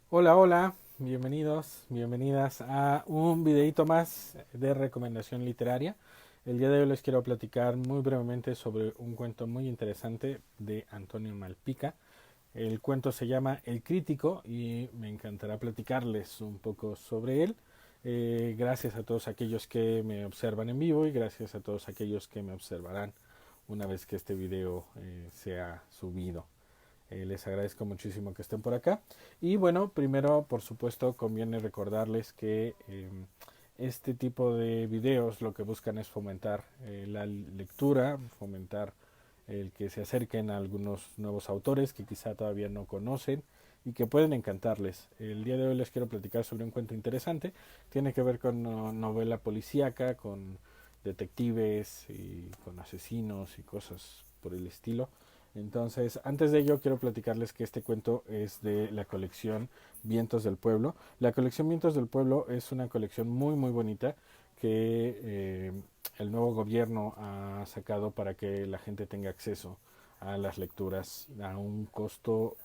Hola, hola, bienvenidos, bienvenidas a un videito más de recomendación literaria. El día de hoy les quiero platicar muy brevemente sobre un cuento muy interesante de Antonio Malpica. El cuento se llama El Crítico y me encantará platicarles un poco sobre él. Gracias a todos aquellos que me observan en vivo y gracias a todos aquellos que me observarán una vez que este video sea subido. Les agradezco muchísimo que estén por acá. Y bueno, primero, por supuesto, conviene recordarles que este tipo de videos lo que buscan es fomentar la lectura, fomentar el que se acerquen a algunos nuevos autores que quizá todavía no conocen y que pueden encantarles. El día de hoy les quiero platicar sobre un cuento interesante. Tiene que ver con novela policíaca, con detectives y con asesinos y cosas por el estilo. Entonces, antes de ello, quiero platicarles que este cuento es de la colección Vientos del Pueblo. La colección Vientos del Pueblo es una colección muy, muy bonita que el nuevo gobierno ha sacado para que la gente tenga acceso a las lecturas a un costo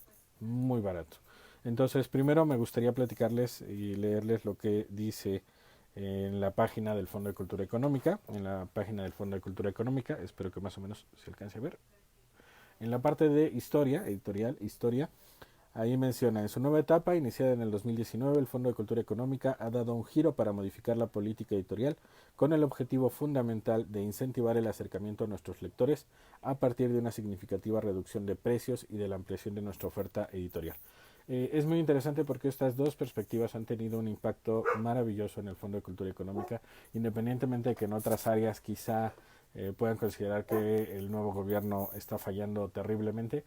muy barato. Entonces, primero me gustaría platicarles y leerles lo que dice en la página del Fondo de Cultura Económica. En la página del Fondo de Cultura Económica, espero que más o menos se alcance a ver. En la parte de historia, editorial, historia, ahí menciona, en su nueva etapa, iniciada en el 2019, el Fondo de Cultura Económica ha dado un giro para modificar la política editorial con el objetivo fundamental de incentivar el acercamiento a nuestros lectores a partir de una significativa reducción de precios y de la ampliación de nuestra oferta editorial. Es muy interesante porque estas dos perspectivas han tenido un impacto maravilloso en el Fondo de Cultura Económica, independientemente de que en otras áreas quizá puedan considerar que el nuevo gobierno está fallando terriblemente.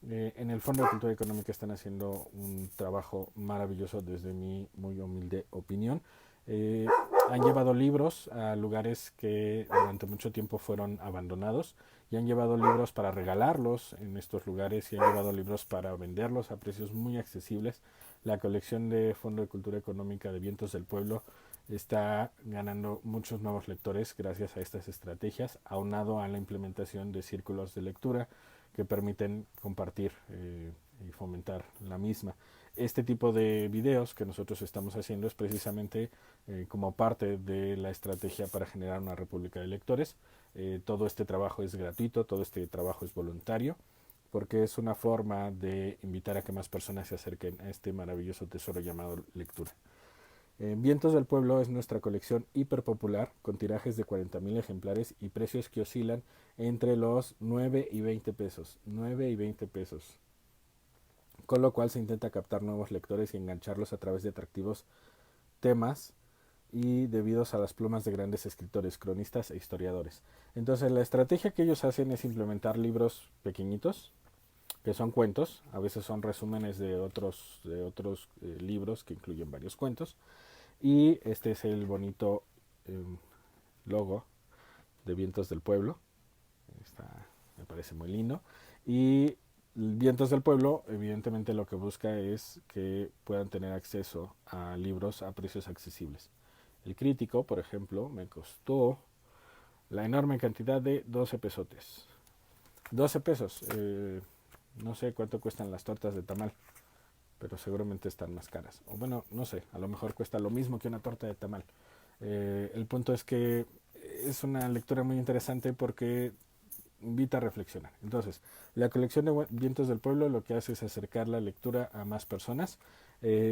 En el Fondo de Cultura Económica están haciendo un trabajo maravilloso desde mi muy humilde opinión. Eh, Han llevado libros a lugares que durante mucho tiempo fueron abandonados y han llevado libros para regalarlos en estos lugares y han llevado libros para venderlos a precios muy accesibles. La colección de Fondo de Cultura Económica de Vientos del Pueblo está ganando muchos nuevos lectores gracias a estas estrategias, aunado a la implementación de círculos de lectura que permiten compartir y fomentar la misma. Este tipo de videos que nosotros estamos haciendo es precisamente como parte de la estrategia para generar una república de lectores. Todo este trabajo es gratuito, todo este trabajo es voluntario, porque es una forma de invitar a que más personas se acerquen a este maravilloso tesoro llamado lectura. Vientos del Pueblo es nuestra colección hiperpopular con tirajes de 40.000 ejemplares y precios que oscilan entre los 9 y 20 pesos. 9 y 20 pesos. Con lo cual se intenta captar nuevos lectores y engancharlos a través de atractivos temas y debidos a las plumas de grandes escritores, cronistas e historiadores. Entonces la estrategia que ellos hacen es implementar libros pequeñitos, que son cuentos, a veces son resúmenes de otros libros que incluyen varios cuentos, y este es el bonito eh, logo de Vientos del Pueblo. Está, me parece muy lindo. Y Vientos del Pueblo, evidentemente lo que busca es que puedan tener acceso a libros a precios accesibles. El Crítico, por ejemplo, me costó la enorme cantidad de 12 pesotes. 12 pesos. No sé cuánto cuestan las tortas de tamal, pero seguramente están más caras. O bueno, no sé, a lo mejor cuesta lo mismo que una torta de tamal. El punto es que es una lectura muy interesante porque invita a reflexionar. Entonces, la colección de Vientos del Pueblo lo que hace es acercar la lectura a más personas.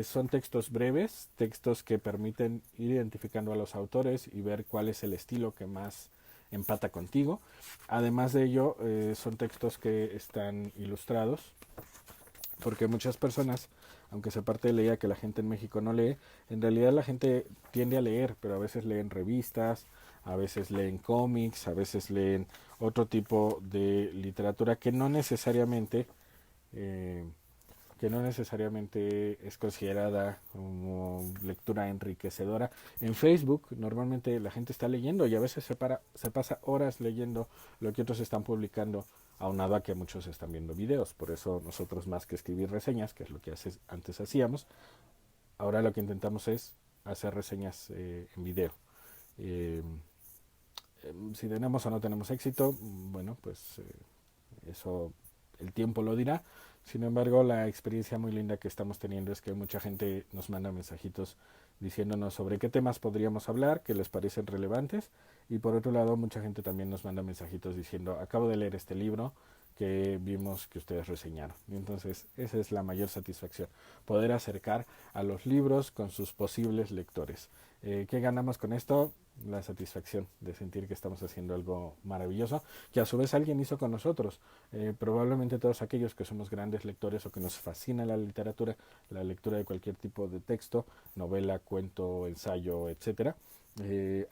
Son textos breves, textos que permiten ir identificando a los autores y ver cuál es el estilo que más empata contigo. Además de ello, son textos que están ilustrados, porque muchas personas, aunque se parte de la idea que la gente en México no lee, en realidad la gente tiende a leer, pero a veces leen revistas, a veces leen cómics, a veces leen otro tipo de literatura eh, que no necesariamente es considerada como lectura enriquecedora. En Facebook normalmente la gente está leyendo y a veces se pasa horas leyendo lo que otros están publicando, aunado a que muchos están viendo videos. Por eso nosotros, más que escribir reseñas, que es lo que antes hacíamos, ahora lo que intentamos es hacer reseñas en video. Eh, si tenemos o no tenemos éxito, bueno, pues eso el tiempo lo dirá. Sin embargo, la experiencia muy linda que estamos teniendo es que mucha gente nos manda mensajitos diciéndonos sobre qué temas podríamos hablar, que les parecen relevantes. Y por otro lado, mucha gente también nos manda mensajitos diciendo, acabo de leer este libro que vimos que ustedes reseñaron. Y entonces, esa es la mayor satisfacción, poder acercar a los libros con sus posibles lectores. ¿Qué ganamos con esto? La satisfacción de sentir que estamos haciendo algo maravilloso, que a su vez alguien hizo con nosotros. Probablemente todos aquellos que somos grandes lectores o que nos fascina la literatura, la lectura de cualquier tipo de texto, novela, cuento, ensayo, etcétera,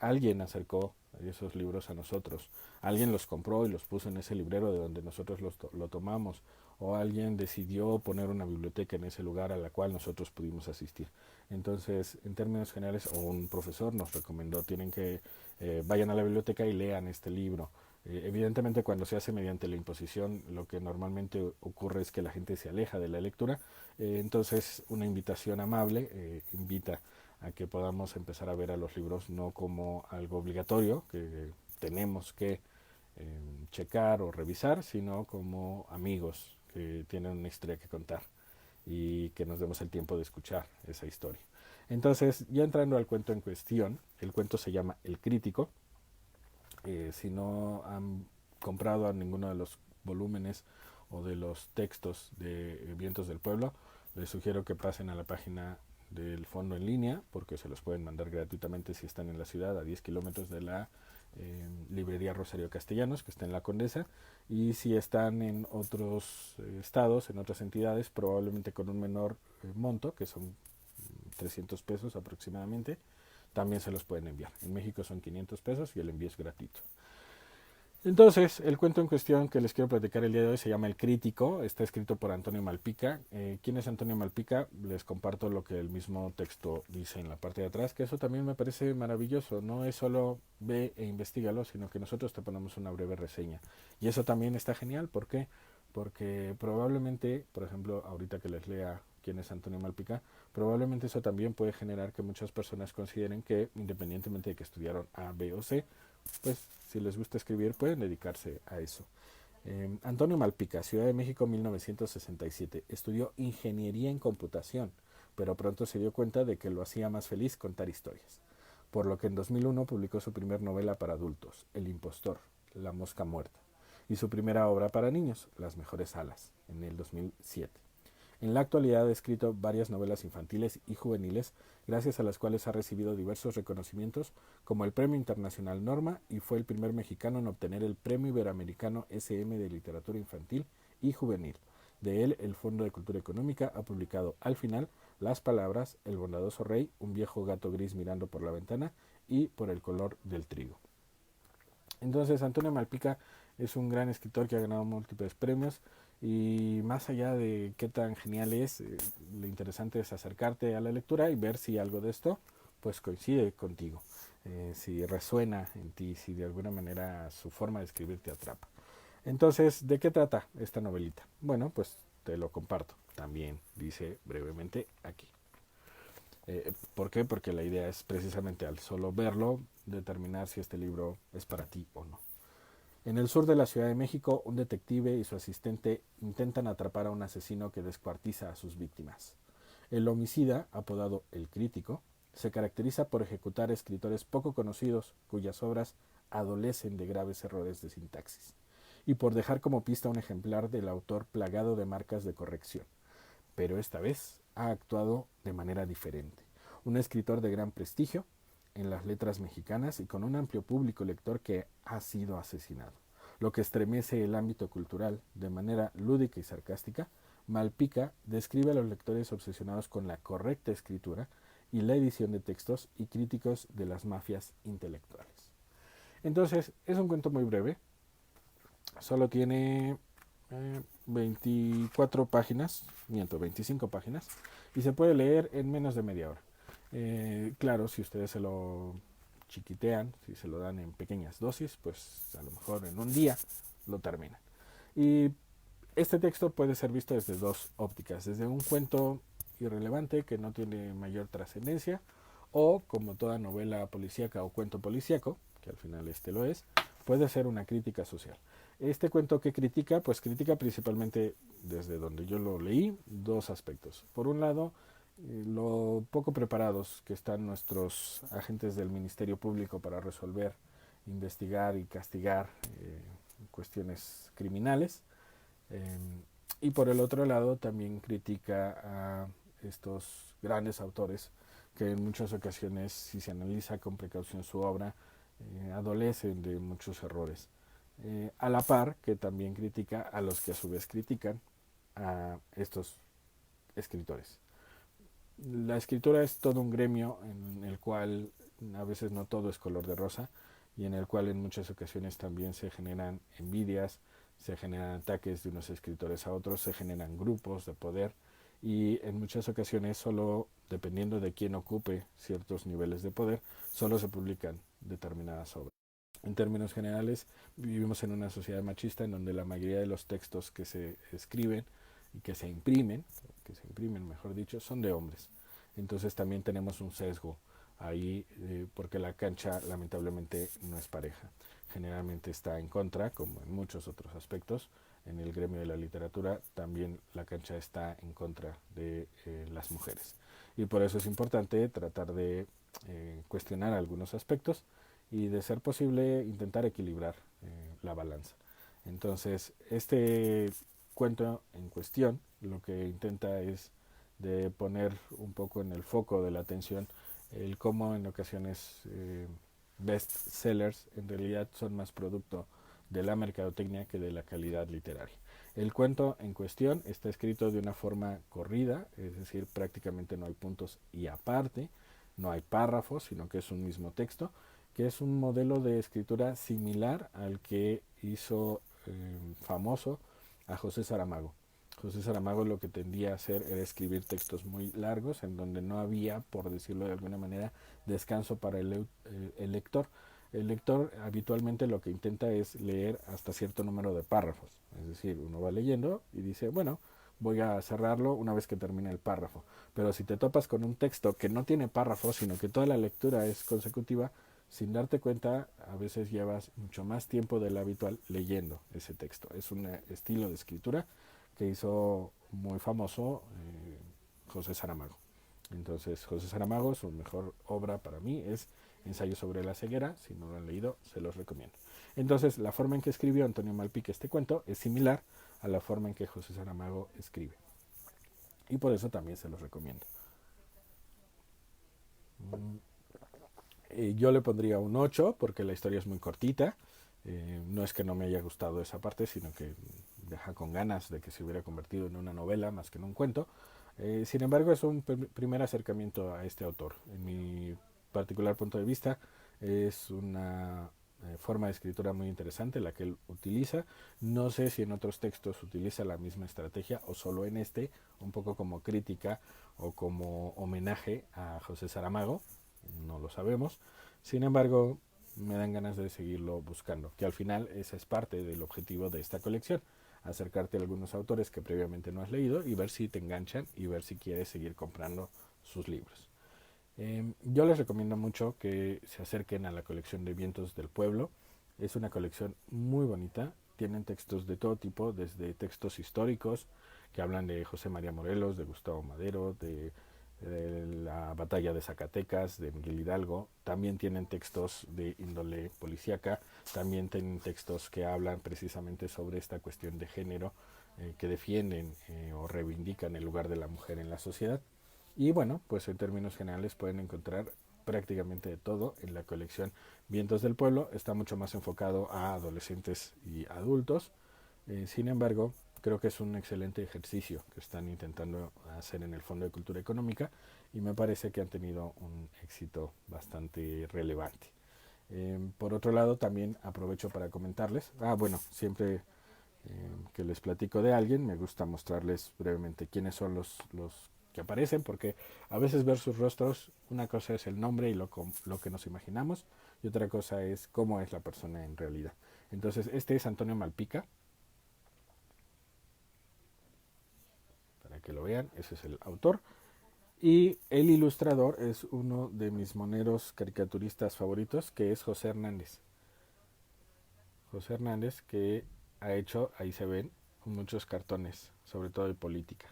alguien acercó esos libros a nosotros. Alguien los compró y los puso en ese librero de donde nosotros lo tomamos. O alguien decidió poner una biblioteca en ese lugar a la cual nosotros pudimos asistir. Entonces, en términos generales, o un profesor nos recomendó, tienen que vayan a la biblioteca y lean este libro. Evidentemente, cuando se hace mediante la imposición, lo que normalmente ocurre es que la gente se aleja de la lectura. Entonces, una invitación amable invita a que podamos empezar a ver a los libros no como algo obligatorio, que tenemos que checar o revisar, sino como amigos que tienen una historia que contar y que nos demos el tiempo de escuchar esa historia. Entonces, ya entrando al cuento en cuestión, el cuento se llama El Crítico. Si no han comprado a ninguno de los volúmenes o de los textos de Vientos del Pueblo, les sugiero que pasen a la página del fondo en línea, porque se los pueden mandar gratuitamente si están en la ciudad, a 10 kilómetros de la librería Rosario Castellanos, que está en La Condesa, y si están en otros estados, en otras entidades, probablemente con un menor monto, que son 300 pesos aproximadamente, también se los pueden enviar. En México son 500 pesos y el envío es gratuito. Entonces, el cuento en cuestión que les quiero platicar el día de hoy se llama El Crítico, está escrito por Antonio Malpica. ¿Quién es Antonio Malpica? Les comparto lo que el mismo texto dice en la parte de atrás, que eso también me parece maravilloso. No es solo ve e investigalo, sino que nosotros te ponemos una breve reseña. Y eso también está genial, ¿por qué? Porque probablemente, por ejemplo, ahorita que les lea quién es Antonio Malpica, probablemente eso también puede generar que muchas personas consideren que, independientemente de que estudiaron A, B o C, pues si les gusta escribir pueden dedicarse a eso. Antonio Malpica, Ciudad de México, 1967. Estudió ingeniería en computación, pero pronto se dio cuenta de que lo hacía más feliz contar historias. Por lo que en 2001 publicó su primer novela para adultos, El Impostor, La Mosca Muerta, y su primera obra para niños, Las Mejores Alas, en el 2007. En la actualidad ha escrito varias novelas infantiles y juveniles, gracias a las cuales ha recibido diversos reconocimientos, como el Premio Internacional Norma, y fue el primer mexicano en obtener el Premio Iberoamericano SM de Literatura Infantil y Juvenil. De él, el Fondo de Cultura Económica ha publicado Al final, Las Palabras, El Bondadoso Rey, Un viejo gato gris mirando por la ventana y Por el color del trigo. Entonces, Antonio Malpica es un gran escritor que ha ganado múltiples premios y más allá de qué tan genial es, lo interesante es acercarte a la lectura y ver si algo de esto pues coincide contigo, si resuena en ti, si de alguna manera su forma de escribir te atrapa. Entonces, ¿de qué trata esta novelita? Bueno, pues te lo comparto. También dice brevemente aquí. ¿Por qué? Porque la idea es precisamente al solo verlo determinar si este libro es para ti o no. En el sur de la Ciudad de México, un detective y su asistente intentan atrapar a un asesino que descuartiza a sus víctimas. El homicida, apodado El Crítico, se caracteriza por ejecutar escritores poco conocidos cuyas obras adolecen de graves errores de sintaxis, y por dejar como pista un ejemplar del autor plagado de marcas de corrección. Pero esta vez ha actuado de manera diferente. Un escritor de gran prestigio en las letras mexicanas y con un amplio público lector que ha sido asesinado. Lo que estremece el ámbito cultural de manera lúdica y sarcástica, Malpica describe a los lectores obsesionados con la correcta escritura y la edición de textos y críticos de las mafias intelectuales. Entonces, es un cuento muy breve, solo tiene 24 páginas, 25 páginas, y se puede leer en menos de media hora. Claro, si ustedes se lo chiquitean, si se lo dan en pequeñas dosis, pues a lo mejor en un día lo terminan. Y este texto puede ser visto desde dos ópticas, desde un cuento irrelevante que no tiene mayor trascendencia, o como toda novela policíaca o cuento policíaco, que al final este lo es, puede ser una crítica social. Este cuento que critica, pues critica principalmente desde donde yo lo leí, dos aspectos. Por un lado, lo poco preparados que están nuestros agentes del Ministerio Público para resolver, investigar y castigar cuestiones criminales. Eh, y por el otro lado, también critica a estos grandes autores que en muchas ocasiones, si se analiza con precaución su obra, adolecen de muchos errores. A la par que también critica a los que a su vez critican a estos escritores. La escritura es todo un gremio en el cual a veces no todo es color de rosa y en el cual en muchas ocasiones también se generan envidias, se generan ataques de unos escritores a otros, se generan grupos de poder y en muchas ocasiones solo dependiendo de quién ocupe ciertos niveles de poder, solo se publican determinadas obras. En términos generales, vivimos en una sociedad machista en donde la mayoría de los textos que se escriben y que se imprimen, mejor dicho, son de hombres. Entonces también tenemos un sesgo ahí porque la cancha lamentablemente no es pareja. Generalmente está en contra, como en muchos otros aspectos. En el gremio de la literatura también la cancha está en contra de las mujeres. Y por eso es importante tratar de cuestionar algunos aspectos y de ser posible intentar equilibrar la balanza. Entonces, este cuento en cuestión lo que intenta es de poner un poco en el foco de la atención el cómo en ocasiones best sellers en realidad son más producto de la mercadotecnia que de la calidad literaria. El cuento en cuestión está escrito de una forma corrida, es decir, prácticamente no hay puntos y aparte, no hay párrafos, sino que es un mismo texto, que es un modelo de escritura similar al que hizo famoso a José Saramago. José Saramago lo que tendía a hacer era escribir textos muy largos en donde no había, por decirlo de alguna manera, descanso para el lector. El lector habitualmente lo que intenta es leer hasta cierto número de párrafos. Es decir, uno va leyendo y dice, bueno, voy a cerrarlo una vez que termine el párrafo. Pero si te topas con un texto que no tiene párrafos, sino que toda la lectura es consecutiva, sin darte cuenta, a veces llevas mucho más tiempo del habitual leyendo ese texto. Es un estilo de escritura que hizo muy famoso José Saramago. Entonces, José Saramago, su mejor obra para mí es Ensayo sobre la ceguera. Si no lo han leído, se los recomiendo. Entonces, la forma en que escribió Antonio Malpique este cuento es similar a la forma en que José Saramago escribe. Y por eso también se los recomiendo. Yo le pondría un 8 porque la historia es muy cortita. No es que no me haya gustado esa parte, sino que deja con ganas de que se hubiera convertido en una novela más que en un cuento. Sin embargo, es un primer acercamiento a este autor. En mi particular punto de vista, es una forma de escritura muy interesante la que él utiliza. No sé si en otros textos utiliza la misma estrategia o solo en este, un poco como crítica o como homenaje a José Saramago, no lo sabemos. Sin embargo, me dan ganas de seguirlo buscando, que al final esa es parte del objetivo de esta colección, acercarte a algunos autores que previamente no has leído y ver si te enganchan y ver si quieres seguir comprando sus libros. Yo les recomiendo mucho que se acerquen a la colección de Vientos del Pueblo. Es una colección muy bonita. Tienen textos de todo tipo, desde textos históricos que hablan de José María Morelos, de Gustavo Madero, de la batalla de Zacatecas, de Miguel Hidalgo. También tienen textos de índole policíaca. También tienen textos que hablan precisamente sobre esta cuestión de género, que defienden o reivindican el lugar de la mujer en la sociedad. Y bueno, pues en términos generales pueden encontrar prácticamente de todo en la colección Vientos del Pueblo. Está mucho más enfocado a adolescentes y adultos. Sin embargo, creo que es un excelente ejercicio que están intentando hacer en el Fondo de Cultura Económica y me parece que han tenido un éxito bastante relevante. Por otro lado, también aprovecho para comentarles, bueno, siempre que les platico de alguien, me gusta mostrarles brevemente quiénes son los que aparecen, porque a veces ver sus rostros, una cosa es el nombre y lo que nos imaginamos, y otra cosa es cómo es la persona en realidad. Entonces, este es Antonio Malpica, para que lo vean, ese es el autor. Y el ilustrador es uno de mis moneros caricaturistas favoritos, que es José Hernández. José Hernández, que ha hecho, ahí se ven, muchos cartones, sobre todo de política.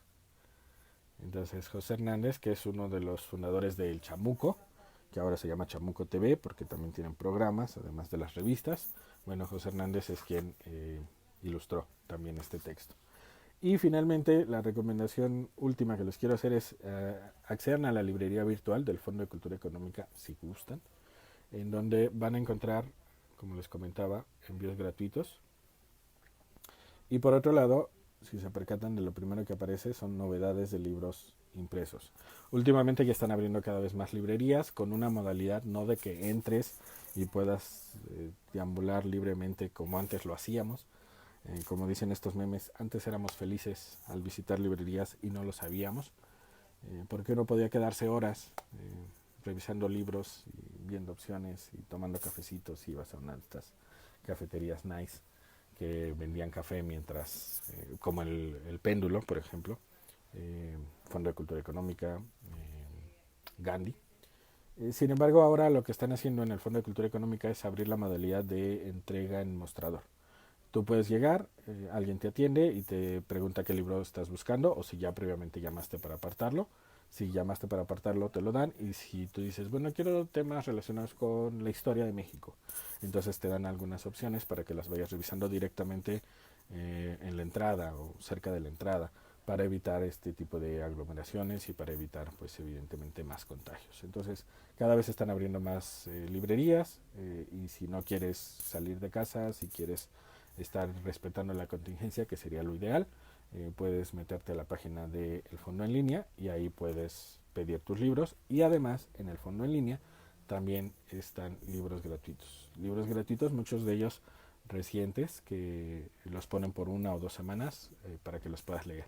Entonces José Hernández, que es uno de los fundadores del Chamuco, que ahora se llama Chamuco TV, porque también tienen programas, además de las revistas. Bueno, José Hernández es quien ilustró también este texto. Y finalmente, la recomendación última que les quiero hacer es accedan a la librería virtual del Fondo de Cultura Económica, si gustan, en donde van a encontrar, como les comentaba, envíos gratuitos. Y por otro lado, si se percatan de lo primero que aparece, son novedades de libros impresos. Últimamente ya están abriendo cada vez más librerías con una modalidad no de que entres y puedas deambular libremente como antes lo hacíamos. Como dicen estos memes, antes éramos felices al visitar librerías y no lo sabíamos. Porque uno podía quedarse horas revisando libros, y viendo opciones y tomando cafecitos, y ibas a una de estas cafeterías nice que vendían café mientras, como el Péndulo, por ejemplo, Fondo de Cultura Económica, Gandhi. Sin embargo, ahora lo que están haciendo en el Fondo de Cultura Económica es abrir la modalidad de entrega en mostrador. Tú puedes llegar, alguien te atiende y te pregunta qué libro estás buscando o si ya previamente llamaste para apartarlo. Si llamaste para apartarlo, te lo dan. Y si tú dices, bueno, quiero temas relacionados con la historia de México, entonces te dan algunas opciones para que las vayas revisando directamente en la entrada o cerca de la entrada, para evitar este tipo de aglomeraciones y para evitar, pues evidentemente, más contagios. Entonces, cada vez están abriendo más librerías y si no quieres salir de casa, si quieres estar respetando la contingencia, que sería lo ideal, puedes meterte a la página del fondo en línea y ahí puedes pedir tus libros. Y además, en el fondo en línea también están libros gratuitos. Libros gratuitos, muchos de ellos recientes, que los ponen por 1 o 2 semanas para que los puedas leer.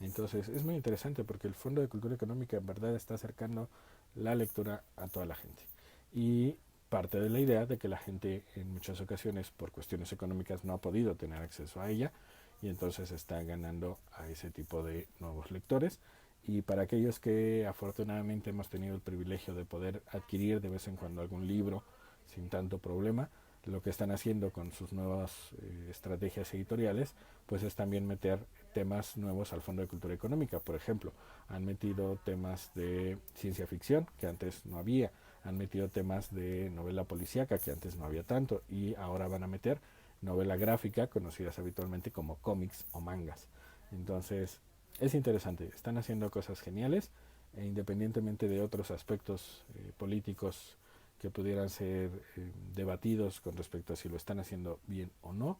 Entonces es muy interesante porque el Fondo de Cultura Económica en verdad está acercando la lectura a toda la gente. Y parte de la idea de que la gente en muchas ocasiones por cuestiones económicas no ha podido tener acceso a ella y entonces está ganando a ese tipo de nuevos lectores. Y para aquellos que afortunadamente hemos tenido el privilegio de poder adquirir de vez en cuando algún libro sin tanto problema, lo que están haciendo con sus nuevas estrategias editoriales, pues es también meter temas nuevos al Fondo de Cultura Económica. Por ejemplo, han metido temas de ciencia ficción que antes no había, han metido temas de novela policíaca que antes no había tanto, y ahora van a meter novela gráfica, conocidas habitualmente como cómics o mangas. Entonces, es interesante, están haciendo cosas geniales e independientemente de otros aspectos políticos que pudieran ser debatidos con respecto a si lo están haciendo bien o no,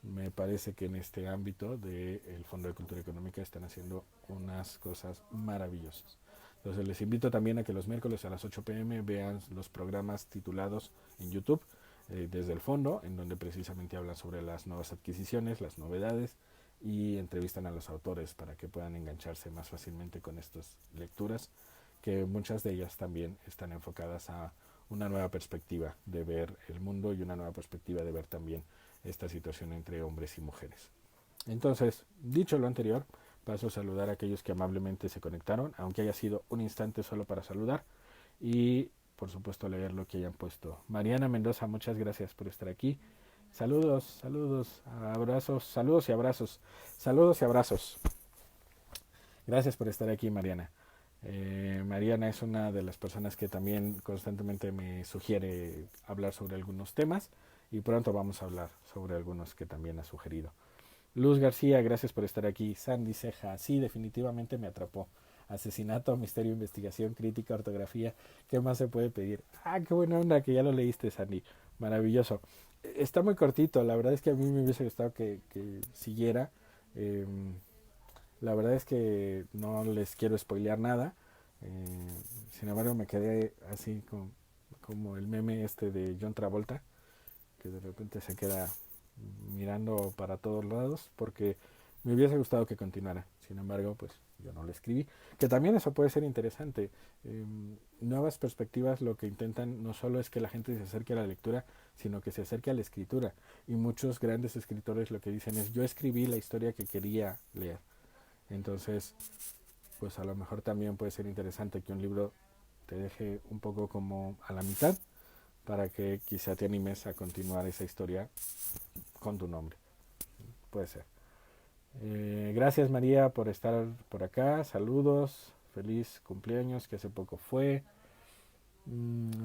me parece que en este ámbito del Fondo de Cultura Económica están haciendo unas cosas maravillosas. Entonces les invito también a que los miércoles a las 8 pm vean los programas titulados en YouTube desde el fondo, en donde precisamente hablan sobre las nuevas adquisiciones, las novedades, y entrevistan a los autores para que puedan engancharse más fácilmente con estas lecturas, que muchas de ellas también están enfocadas a una nueva perspectiva de ver el mundo y una nueva perspectiva de ver también esta situación entre hombres y mujeres. Entonces, dicho lo anterior, paso a saludar a aquellos que amablemente se conectaron, aunque haya sido un instante solo para saludar, y por supuesto leer lo que hayan puesto. Mariana Mendoza, muchas gracias por estar aquí. Saludos, saludos, abrazos, saludos y abrazos, saludos y abrazos. Gracias por estar aquí, Mariana. Mariana es una de las personas que también constantemente me sugiere hablar sobre algunos temas y pronto vamos a hablar sobre algunos que también ha sugerido. Luz García, gracias por estar aquí. Sandy Ceja, sí, definitivamente me atrapó. Asesinato, misterio, investigación, crítica, ortografía. ¿Qué más se puede pedir? Ah, qué buena onda que ya lo leíste, Sandy. Maravilloso. Está muy cortito, la verdad es que a mí me hubiese gustado que siguiera. Eh, la verdad es que no les quiero spoilear nada. Sin embargo, me quedé así como el meme este de John Travolta, que de repente se queda mirando para todos lados, porque me hubiese gustado que continuara. Sin embargo, pues yo no lo escribí. Que también eso puede ser interesante. Nuevas perspectivas lo que intentan no solo es que la gente se acerque a la lectura, sino que se acerque a la escritura. Y muchos grandes escritores lo que dicen es, yo escribí la historia que quería leer. Entonces, pues a lo mejor también puede ser interesante que un libro te deje un poco como a la mitad, para que quizá te animes a continuar esa historia con tu nombre. Puede ser. Gracias María por estar por acá. Saludos. Feliz cumpleaños que hace poco fue.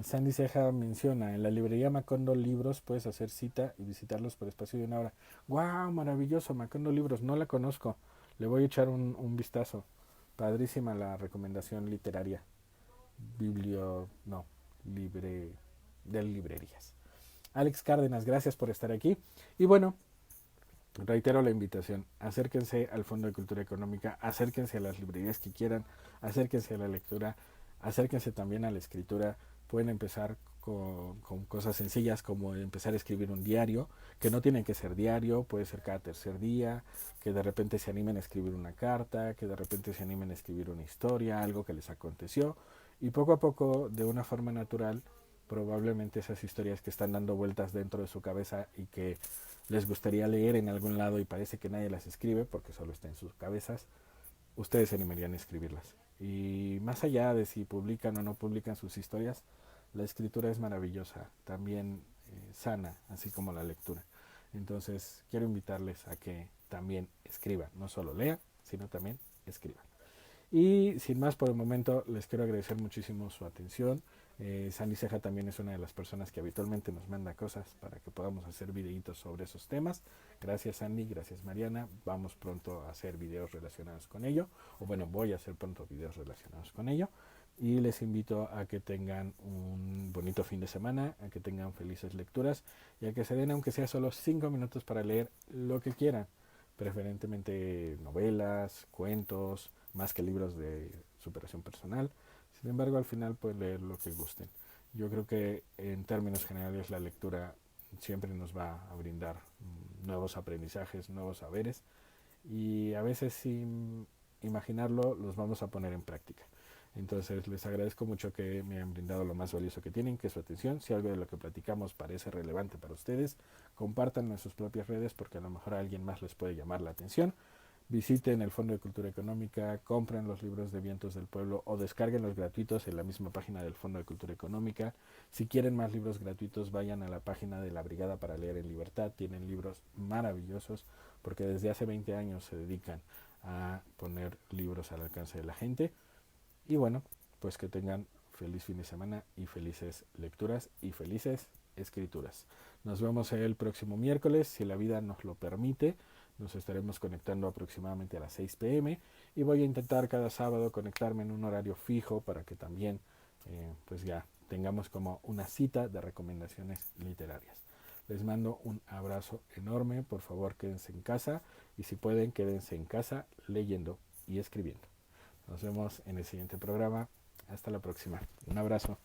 Sandy Ceja menciona, en la librería Macondo Libros puedes hacer cita y visitarlos por espacio de una hora. ¡Wow! Maravilloso, Macondo Libros, no la conozco. Le voy a echar un vistazo. Padrísima la recomendación literaria. No, libre, de librerías. Alex Cárdenas, gracias por estar aquí. Y bueno, reitero la invitación, acérquense al Fondo de Cultura Económica, acérquense a las librerías que quieran, acérquense a la lectura, acérquense también a la escritura, pueden empezar con cosas sencillas como empezar a escribir un diario, que no tiene que ser diario, puede ser cada tercer día, que de repente se animen a escribir una carta, que de repente se animen a escribir una historia, algo que les aconteció, y poco a poco, de una forma natural, probablemente esas historias que están dando vueltas dentro de su cabeza y que les gustaría leer en algún lado y parece que nadie las escribe porque solo está en sus cabezas, ustedes se animarían a escribirlas. Y más allá de si publican o no publican sus historias, la escritura es maravillosa, también sana, así como la lectura. Entonces quiero invitarles a que también escriban, no solo lean, sino también escriban. Y sin más por el momento, les quiero agradecer muchísimo su atención. Sandy Ceja también es una de las personas que habitualmente nos manda cosas para que podamos hacer videitos sobre esos temas. Gracias Sandy, gracias Mariana. Vamos pronto a hacer videos relacionados con ello. O bueno, voy a hacer pronto videos relacionados con ello. Y les invito a que tengan un bonito fin de semana, a que tengan felices lecturas y a que se den aunque sea solo 5 minutos para leer lo que quieran. Preferentemente novelas, cuentos, más que libros de superación personal. Sin embargo, al final pueden leer lo que gusten. Yo creo que en términos generales la lectura siempre nos va a brindar nuevos aprendizajes, nuevos saberes y a veces sin imaginarlo los vamos a poner en práctica. Entonces les agradezco mucho que me hayan brindado lo más valioso que tienen, que es su atención. Si algo de lo que platicamos parece relevante para ustedes, compártanlo en sus propias redes porque a lo mejor a alguien más les puede llamar la atención. Visiten el Fondo de Cultura Económica, compren los libros de Vientos del Pueblo o descarguen los gratuitos en la misma página del Fondo de Cultura Económica. Si quieren más libros gratuitos, vayan a la página de la Brigada para Leer en Libertad. Tienen libros maravillosos porque desde hace 20 años se dedican a poner libros al alcance de la gente. Y bueno, pues que tengan feliz fin de semana y felices lecturas y felices escrituras. Nos vemos el próximo miércoles, si la vida nos lo permite. Nos estaremos conectando aproximadamente a las 6 pm y voy a intentar cada sábado conectarme en un horario fijo para que también pues ya tengamos como una cita de recomendaciones literarias. Les mando un abrazo enorme, por favor quédense en casa y si pueden quédense en casa leyendo y escribiendo. Nos vemos en el siguiente programa. Hasta la próxima. Un abrazo.